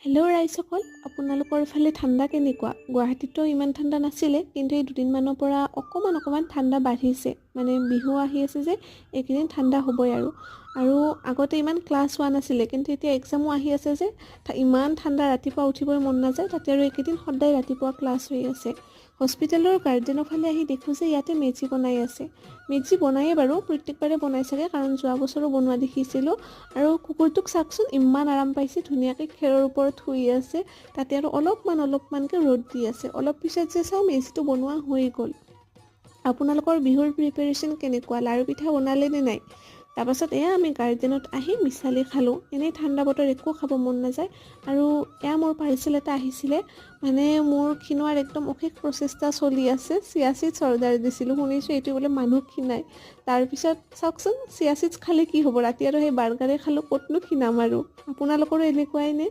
Hello' ৰাইজসকল, আপোনালোকৰ ফালে ঠাণ্ডা কেনেকুৱা? গুৱাহাটীততো ইমান ঠাণ্ডা নাছিলে, কিন্তু এই দুদিনমানৰ পৰা অকণমান ঠাণ্ডা বাঢ়িছে। মানে বিহু আহি আছে যে এইকেইদিন ঠাণ্ডা হ'বই আৰু আগতে ইমান ক্লাছ হোৱা নাছিলে, কিন্তু এতিয়া এক্সামো আহি আছে যে ইমান ঠাণ্ডা, ৰাতিপুৱা উঠিবই মন নাযায়। তাতে আৰু এইকেইদিন সদায় ৰাতিপুৱা ক্লাছ হৈ আছে। হস্পিটেলৰ গাৰ্ডেনৰ ফালে আহি দেখোঁ যে ইয়াতে মেজি বনাই আছে। মেজি বনায়েই বাৰু, প্ৰত্যেকবাৰে বনাই চাগে, কাৰণ যোৱা বছৰো বনোৱা দেখিছিলোঁ। আৰু কুকুৰটোক চাওকচোন, ইমান আৰাম পাইছে, ধুনীয়াকৈ খেৰৰ ওপৰত শুই আছে। তাতে আৰু অলপমানকৈ ৰ'দ দি আছে। অলপ পিছত যে চাওঁ মেজিটো বনোৱা হৈ গ'ল। আপোনালোকৰ বিহুৰ প্ৰিপেৰেশ্যন কেনেকুৱা? লাৰু পিঠা বনালে নে নাই? তাৰপাছত এয়া আমি গাৰ্ডেনত আহি মিছালি খালোঁ। এনেই ঠাণ্ডা বতৰ একো খাব মন নাযায়। আৰু এয়া মোৰ পাৰ্চেল এটা আহিছিলে, মানে মোৰ ক্ষীণোৱাৰ একদম অশেষ প্ৰচেষ্টা চলি আছে। চিয়া চিডছ অৰ্ডাৰ দিছিলোঁ, শুনিছোঁ এইটো বোলে মানুহ ক্ষীণায়। তাৰপিছত চাওকচোন, চিয়া চিডছ খালে কি হ'ব? ৰাতি আৰু সেই বাৰ্গাৰে খালোঁ, ক'তনো ক্ষীণাম আৰু। আপোনালোকৰো এনেকুৱাই নে?